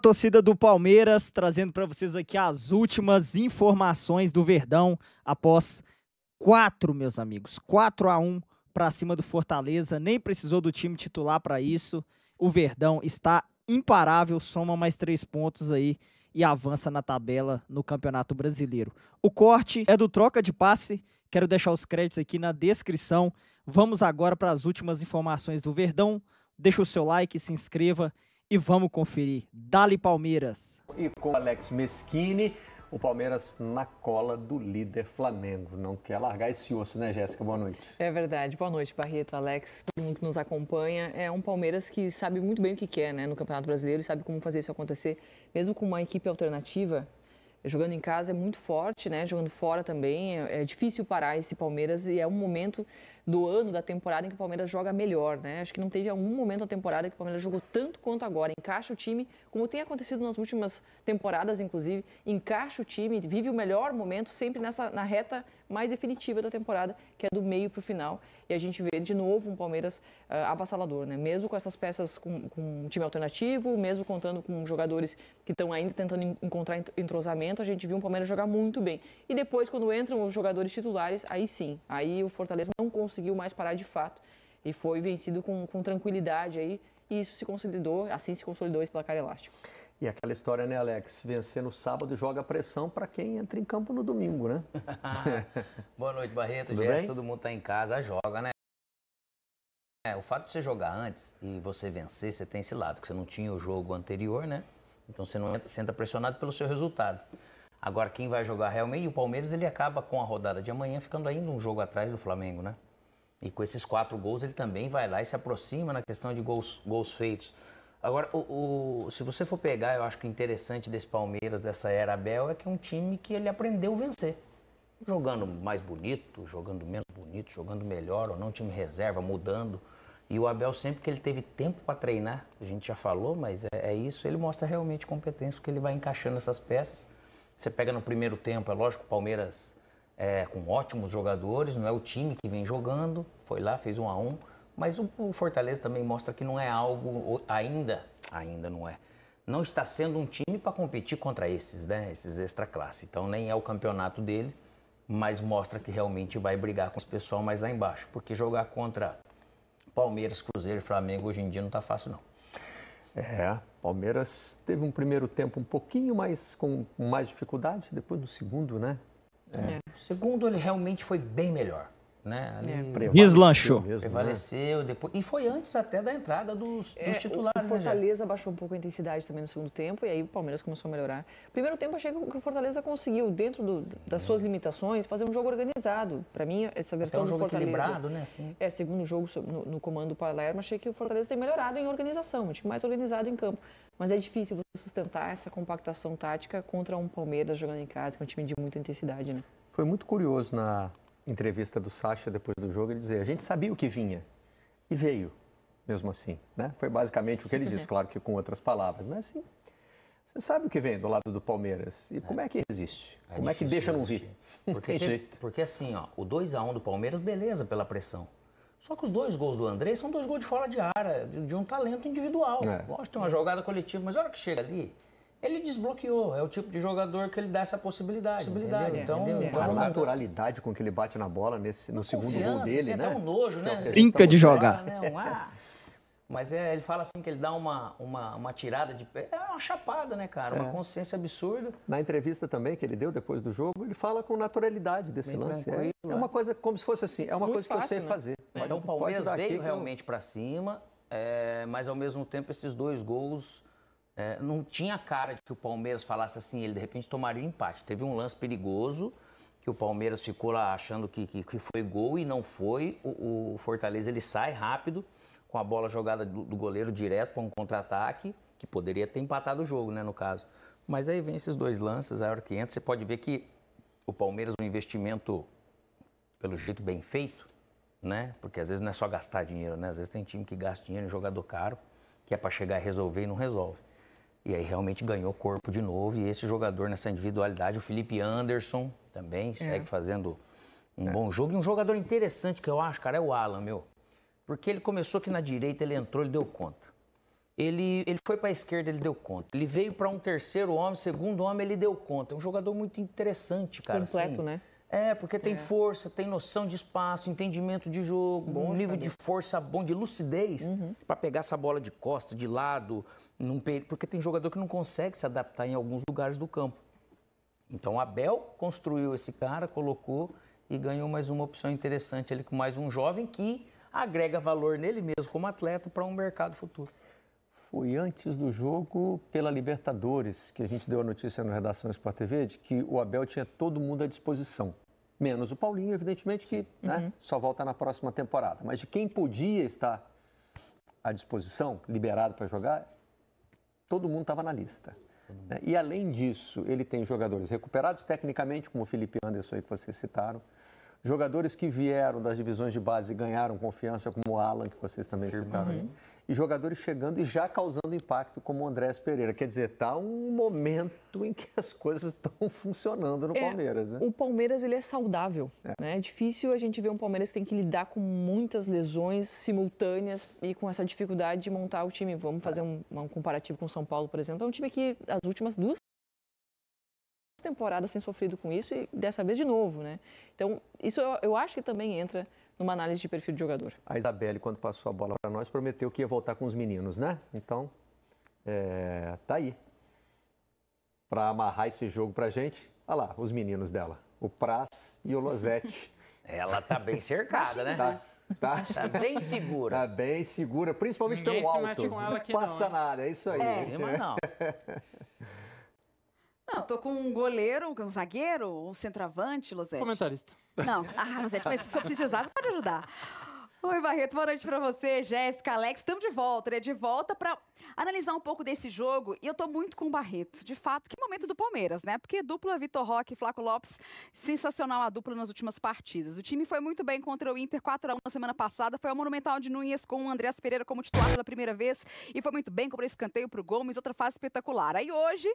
Torcida do Palmeiras, trazendo para vocês aqui as últimas informações do Verdão após 4, meus amigos, 4-1 para cima do Fortaleza, nem precisou do time titular para isso. O Verdão está imparável, soma mais 3 pontos aí e avança na tabela no Campeonato Brasileiro. O corte é do Troca de Passe, quero deixar os créditos aqui na descrição. Vamos agora para as últimas informações do Verdão. Deixa o seu like, se inscreva e vamos conferir. Dali Palmeiras. E com Alex Meschini, o Palmeiras na cola do líder Flamengo. Não quer largar esse osso, né, Jéssica? Boa noite. É verdade. Boa noite, Barreto, Alex, todo mundo que nos acompanha. É um Palmeiras que sabe muito bem o que quer, né, no Campeonato Brasileiro e sabe como fazer isso acontecer. Mesmo com uma equipe alternativa, jogando em casa é muito forte, né, jogando fora também. É difícil parar esse Palmeiras e é um momento do ano, da temporada, em que o Palmeiras joga melhor, né? Acho que não teve algum momento da temporada que o Palmeiras jogou tanto quanto agora. Encaixa o time, como tem acontecido nas últimas temporadas, inclusive, encaixa o time, vive o melhor momento sempre na reta mais definitiva da temporada, que é do meio para o final. E a gente vê de novo um Palmeiras avassalador, né? Mesmo com essas peças com um time alternativo, mesmo contando com jogadores que estão ainda tentando encontrar entrosamento, a gente viu um Palmeiras jogar muito bem. E depois, quando entram os jogadores titulares, aí sim, aí o Fortaleza não conseguiu mais parar de fato e foi vencido com tranquilidade aí, e isso se consolidou, assim se consolidou esse placar elástico. E aquela história, né, Alex? Vencer no sábado joga pressão para quem entra em campo no domingo, né? Boa noite, Barreto, Tudo Jéssica, bem? todo mundo tá em casa, joga, né? O fato de você jogar antes e você vencer, você tem esse lado, que você não tinha o jogo anterior, né? Então você não entra, você entra pressionado pelo seu resultado. Agora, quem vai jogar realmente, o Palmeiras, ele acaba com a rodada de amanhã ficando ainda um jogo atrás do Flamengo, né? E com esses 4 gols, ele também vai lá e se aproxima na questão de gols feitos. Agora, se você for pegar, eu acho que o interessante desse Palmeiras, dessa era Abel, é que é um time que ele aprendeu a vencer. Jogando mais bonito, jogando menos bonito, jogando melhor ou não, time reserva, mudando. E o Abel, sempre que ele teve tempo para treinar, a gente já falou, mas é isso, ele mostra realmente competência, porque ele vai encaixando essas peças. Você pega no primeiro tempo, é lógico, o Palmeiras com ótimos jogadores, não é o time que vem jogando, foi lá, fez 1-1, mas o Fortaleza também mostra que não é algo, ainda não é. Não está sendo um time para competir contra esses, né, esses extra classe. Então nem é o campeonato dele, mas mostra que realmente vai brigar com os pessoal mais lá embaixo, porque jogar contra Palmeiras, Cruzeiro e Flamengo hoje em dia não está fácil, não. Palmeiras teve um primeiro tempo um pouquinho mais, com mais dificuldade, depois do segundo, né? O segundo, ele realmente foi bem melhor, né? Deslanchou. Prevaleceu depois. E foi antes até da entrada dos titulares. O Fortaleza baixou um pouco a intensidade também no segundo tempo, e aí o Palmeiras começou a melhorar. Primeiro tempo, achei que o Fortaleza conseguiu, dentro das suas limitações, fazer um jogo organizado. Para mim, essa versão do Fortaleza... equilibrado, né? Assim. Segundo jogo no comando do Palermo, achei que o Fortaleza tem melhorado em organização, um time mais organizado em campo. Mas é difícil você sustentar essa compactação tática contra um Palmeiras jogando em casa, que é um time de muita intensidade, né? Foi muito curioso na entrevista do Sacha depois do jogo, ele dizer, a gente sabia o que vinha e veio, mesmo assim, né? Foi basicamente o que ele disse, claro que com outras palavras, mas assim, você sabe o que vem do lado do Palmeiras e como é que resiste? Como é que deixa não vir? Porque assim, ó, o 2-1 do Palmeiras, beleza, pela pressão. Só que os 2 gols do André são 2 gols de fora de área, de um talento individual. Lógico, tem uma jogada coletiva, mas a hora que chega ali, ele desbloqueou. É o tipo de jogador que ele dá essa possibilidade. Então, a naturalidade com que ele bate na bola no segundo gol dele, assim, né? Até um nojo, né? Brinca de jogar. Mas ele fala assim que ele dá uma tirada de pé. É uma chapada, né, cara? Uma consciência absurda. Na entrevista também que ele deu depois do jogo, ele fala com naturalidade desse lance. É uma coisa como se fosse assim, é uma coisa que eu sei fazer. Então o Palmeiras veio realmente para cima, mas ao mesmo tempo esses 2 gols não tinha cara de que o Palmeiras falasse assim, ele de repente tomaria um empate. Teve um lance perigoso que o Palmeiras ficou lá achando que foi gol e não foi. O Fortaleza ele sai rápido com a bola jogada do goleiro direto para um contra-ataque, que poderia ter empatado o jogo, né, no caso. Mas aí vem esses 2 lances, a hora que entra, você pode ver que o Palmeiras, um investimento, pelo jeito, bem feito, né? Porque às vezes não é só gastar dinheiro, né? Às vezes tem time que gasta dinheiro em jogador caro, que é para chegar e resolver e não resolve. E aí realmente ganhou corpo de novo, e esse jogador nessa individualidade, o Felipe Anderson, também segue fazendo um bom jogo. E um jogador interessante que eu acho, cara, é o Alan, meu. Porque ele começou aqui na direita, ele entrou, ele deu conta. Ele foi para a esquerda, ele deu conta. Ele veio para um terceiro homem, segundo homem, ele deu conta. É um jogador muito interessante, cara. Completo, assim. né? Porque tem força, tem noção de espaço, entendimento de jogo, um nível de força bom, de lucidez, para pegar essa bola de costa, de lado, porque tem jogador que não consegue se adaptar em alguns lugares do campo. Então, o Abel construiu esse cara, colocou e ganhou mais uma opção interessante ali com mais um jovem que agrega valor nele mesmo como atleta para um mercado futuro. Foi antes do jogo pela Libertadores que a gente deu a notícia na redação Sport TV de que o Abel tinha todo mundo à disposição. Menos o Paulinho, evidentemente, que só volta na próxima temporada. Mas de quem podia estar à disposição, liberado para jogar, todo mundo estava na lista. E além disso, ele tem jogadores recuperados tecnicamente, como o Felipe Anderson aí que vocês citaram. Jogadores que vieram das divisões de base e ganharam confiança, como o Alan, que vocês também citaram aí. E jogadores chegando e já causando impacto, como o Andrés Pereira. Quer dizer, está um momento em que as coisas estão funcionando no Palmeiras, né? O Palmeiras, ele é saudável, né? É difícil a gente ver um Palmeiras que tem que lidar com muitas lesões simultâneas e com essa dificuldade de montar o time. Vamos fazer um comparativo com o São Paulo, por exemplo. É um time que, as últimas 2 temporadas tem sofrido com isso e dessa vez de novo, né? Então, isso eu acho que também entra numa análise de perfil de jogador. A Isabelle, quando passou a bola para nós, prometeu que ia voltar com os meninos, né? Então, tá aí. Para amarrar esse jogo pra gente, olha lá, os meninos dela. O Praz e o Losetti. Ela tá bem cercada, né? Tá bem segura. Tá bem segura, principalmente Ninguém pelo se alto. mete com ela aqui não passa não, nada, é isso aí. Cima, não. Não, tô com um goleiro, um zagueiro, um centroavante, Losetti. Comentarista. Não, Losetti, mas se eu precisar, você pode ajudar. Oi, Barreto, boa noite pra você, Jéssica, Alex, estamos de volta, né? De volta pra analisar um pouco desse jogo, e eu tô muito com o Barreto. De fato, que momento do Palmeiras, né? Porque dupla Vitor Roque e Flaco Lopes, sensacional a dupla nas últimas partidas. O time foi muito bem contra o Inter, 4-1 na semana passada, foi ao Monumental de Núñez com o Andreas Pereira como titular pela primeira vez, e foi muito bem, cobrou escanteio pro Gomes, outra fase espetacular. Aí hoje,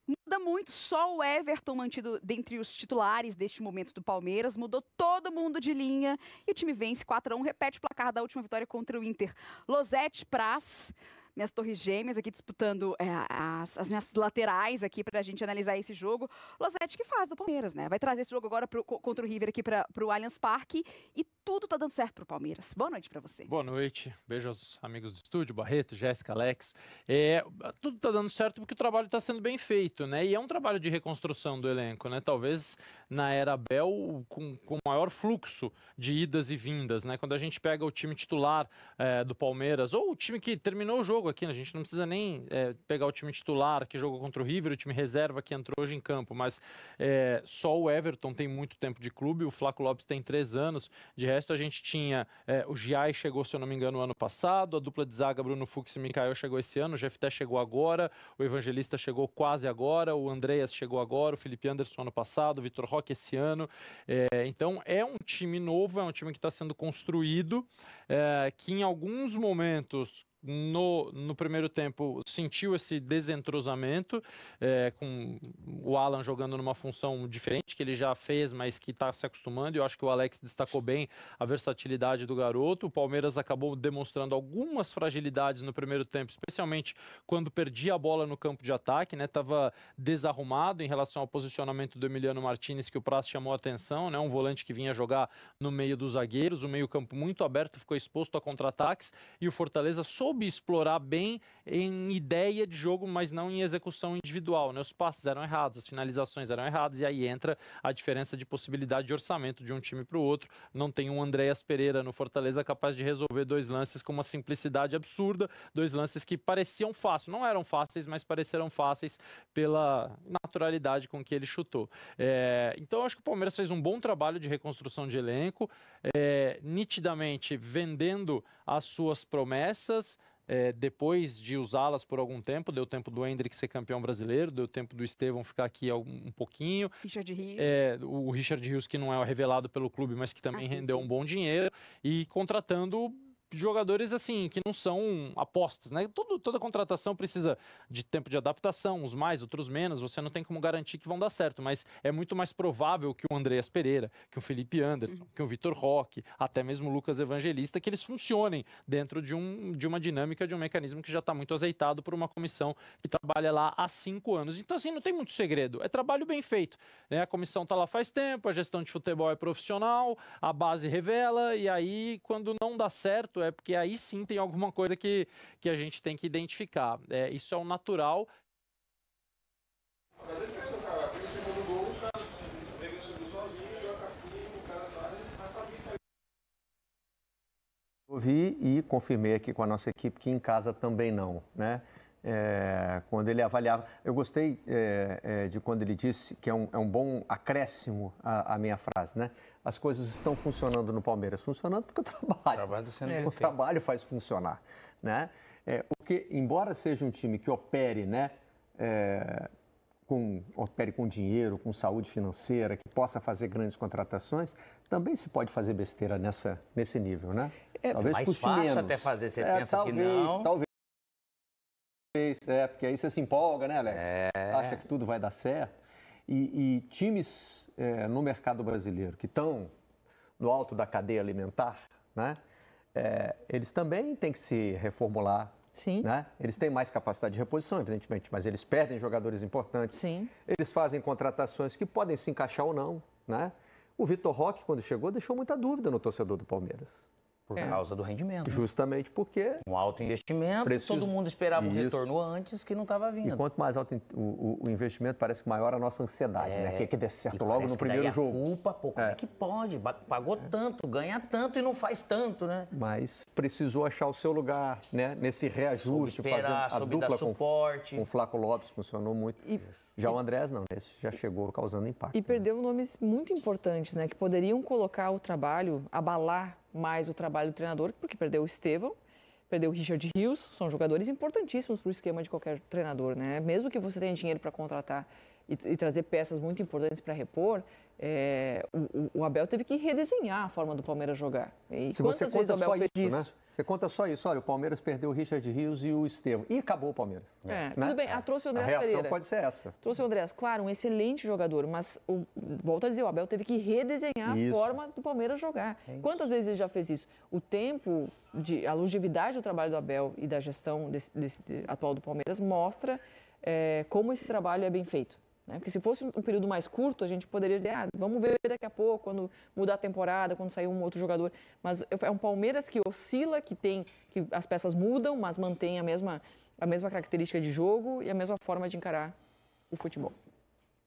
muda muito, só o Everton mantido dentre os titulares deste momento do Palmeiras, mudou todo mundo de linha e o time vence 4-1, repete o placar da última vitória contra o Inter. Losetti, Praz, minhas torres gêmeas aqui disputando as minhas laterais aqui pra gente analisar esse jogo. Losetti que faz do Palmeiras, né? Vai trazer esse jogo agora contra o River aqui pro Allianz Parque e tudo tá dando certo pro Palmeiras. Boa noite pra você. Boa noite. Beijo aos amigos do estúdio, Barreto, Jéssica, Alex. Tudo tá dando certo porque o trabalho tá sendo bem feito, né? E é um trabalho de reconstrução do elenco, né? Talvez na era Abel com maior fluxo de idas e vindas, né? Quando a gente pega o time titular do Palmeiras, ou o time que terminou o jogo aqui, né? A gente não precisa nem pegar o time titular que jogou contra o River, o time reserva que entrou hoje em campo, mas só o Everton tem muito tempo de clube, o Flaco Lopes tem 3 anos, de resto a gente tinha o Giai chegou, se eu não me engano, no ano passado, a dupla de zaga Bruno Fux e Mikael chegou esse ano, o Jefté chegou agora, o Evangelista chegou quase agora, o Andreas chegou agora, o Felipe Anderson ano passado, o Vitor Roque esse ano, então é um time novo, é um time que está sendo construído, que em alguns momentos no primeiro tempo sentiu esse desentrosamento, com o Alan jogando numa função diferente, que ele já fez, mas que está se acostumando, e eu acho que o Alex destacou bem a versatilidade do garoto. O Palmeiras acabou demonstrando algumas fragilidades no primeiro tempo, especialmente quando perdia a bola no campo de ataque, né? Estava desarrumado em relação ao posicionamento do Emiliano Martinez, que o Praz chamou a atenção, né? Um volante que vinha jogar no meio dos zagueiros, o meio campo muito aberto, ficou exposto a contra-ataques, e o Fortaleza soube explorar bem em ideia de jogo, mas não em execução individual, né? Os passes eram errados, as finalizações eram erradas, e aí entra a diferença de possibilidade de orçamento de um time para o outro. Não tem um Andreas Pereira no Fortaleza capaz de resolver 2 lances com uma simplicidade absurda, 2 lances que pareciam fáceis, não eram fáceis, mas pareceram fáceis pela naturalidade com que ele chutou. Então eu acho que o Palmeiras fez um bom trabalho de reconstrução de elenco, nitidamente vendendo as suas promessas, depois de usá-las por algum tempo. Deu tempo do Hendrick ser campeão brasileiro, deu tempo do Estevão ficar aqui um pouquinho. Richard Rios. O Richard Rios, que não é revelado pelo clube, mas que também rendeu um bom dinheiro, e contratando jogadores assim que não são apostas, né? Toda contratação precisa de tempo de adaptação, uns mais, outros menos. Você não tem como garantir que vão dar certo, mas é muito mais provável que o Andreas Pereira, que o Felipe Anderson, que o Vitor Roque, até mesmo o Lucas Evangelista, que eles funcionem dentro de uma dinâmica, de um mecanismo que já está muito azeitado por uma comissão que trabalha lá há 5 anos. Então, assim, não tem muito segredo. É trabalho bem feito, né? A comissão está lá faz tempo, a gestão de futebol é profissional, a base revela, e aí, quando não dá certo, é porque aí sim tem alguma coisa que a gente tem que identificar. Isso é o natural. Ouvi e confirmei aqui com a nossa equipe que em casa também não, né? Quando ele avaliava, eu gostei de quando ele disse que é um bom acréscimo à minha frase, né? As coisas estão funcionando no Palmeiras, funcionando porque o trabalho faz funcionar, né? Porque embora seja um time que opere, né? Opere com dinheiro, com saúde financeira, que possa fazer grandes contratações, também se pode fazer besteira nesse nível, né? Talvez mais custe fácil menos. até fazer, você pensa que não. Talvez, porque aí você se empolga, né, Alex? Acha que tudo vai dar certo. E times no mercado brasileiro que estão no alto da cadeia alimentar, né? Eles também têm que se reformular. Sim. Né? Eles têm mais capacidade de reposição, evidentemente, mas eles perdem jogadores importantes. Sim. Eles fazem contratações que podem se encaixar ou não, né? O Vitor Roque, quando chegou, deixou muita dúvida no torcedor do Palmeiras. Por causa do rendimento. Justamente porque... Um alto investimento, todo mundo esperava um retorno antes que não estava vindo. E quanto mais alto o investimento, parece que maior a nossa ansiedade, né? Que dê certo logo no primeiro jogo. Culpa, como é que pode? Pagou tanto, ganha tanto e não faz tanto, né? Mas precisou achar o seu lugar, né? Nesse reajuste, fazendo a dupla com o Flaco Lopes, funcionou muito. Já o Andrés não, esse já chegou causando impacto. E perdeu nomes muito importantes, né? Que poderiam colocar o trabalho, abalar mais o trabalho do treinador, porque perdeu o Estevão, perdeu o Richard Rios, são jogadores importantíssimos para o esquema de qualquer treinador, né? Mesmo que você tenha dinheiro para contratar e trazer peças muito importantes para repor, o Abel teve que redesenhar a forma do Palmeiras jogar. E se você conta só isso, né? Você conta só isso, olha, o Palmeiras perdeu o Richard Rios e o Estevão. E acabou o Palmeiras. Né? Tudo bem, trouxe o Andrés Pereira. A reação Pereira. pode ser essa. Trouxe o Andrés, claro, um excelente jogador, mas, volto a dizer, o Abel teve que redesenhar a forma do Palmeiras jogar. Quantas vezes ele já fez isso? O tempo, a longevidade do trabalho do Abel e da gestão atual do Palmeiras mostra como esse trabalho é bem feito. Né? Porque se fosse um período mais curto, a gente poderia dizer, vamos ver daqui a pouco, quando mudar a temporada, quando sair um outro jogador. Mas é um Palmeiras que oscila, que as peças mudam, mas mantém a mesma característica de jogo e a mesma forma de encarar o futebol.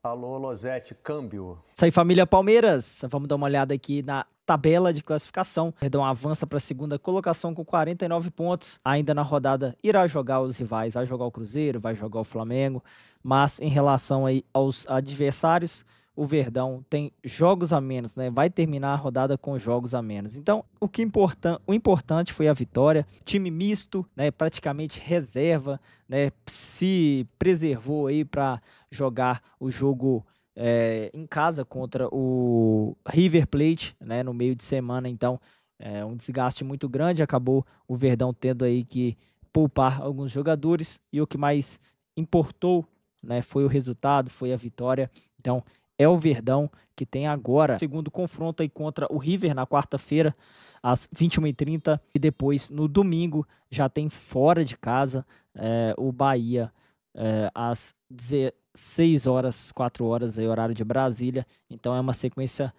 Alô, Losetti, câmbio. Isso aí, família Palmeiras. Vamos dar uma olhada aqui na tabela de classificação. Perdão, avança para a segunda colocação com 49 pontos. Ainda na rodada irá jogar os rivais, vai jogar o Cruzeiro, vai jogar o Flamengo. Mas em relação aí aos adversários, o Verdão tem jogos a menos, né? Vai terminar a rodada com jogos a menos. Então, o importante foi a vitória. Time misto, né? Praticamente reserva, né? Se preservou aí para jogar o jogo em casa contra o River Plate, né? No meio de semana. Então, um desgaste muito grande. Acabou o Verdão tendo aí que poupar alguns jogadores. E o que mais importou, né, foi o resultado, foi a vitória. Então, é o Verdão que tem agora o segundo confronto aí contra o River na quarta-feira, às 21h30. E depois, no domingo, já tem fora de casa o Bahia, às 16 horas, 4 horas, aí, horário de Brasília. Então, é uma sequência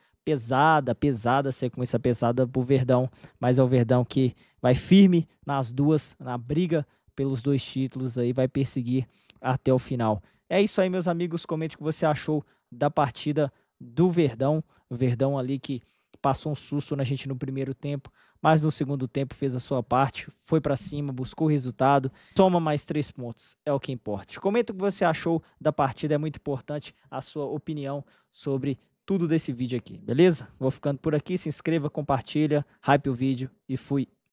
sequência pesada pro Verdão. Mas é o Verdão que vai firme nas duas, na briga pelos 2 títulos, aí vai perseguir até o final. É isso aí, meus amigos. Comente o que você achou da partida do Verdão. O Verdão ali que passou um susto na gente no primeiro tempo, mas no segundo tempo fez a sua parte, foi para cima, buscou o resultado, soma mais 3 pontos, é o que importa. Comenta o que você achou da partida, é muito importante a sua opinião sobre tudo desse vídeo aqui, beleza? Vou ficando por aqui, se inscreva, compartilha, hype o vídeo e fui.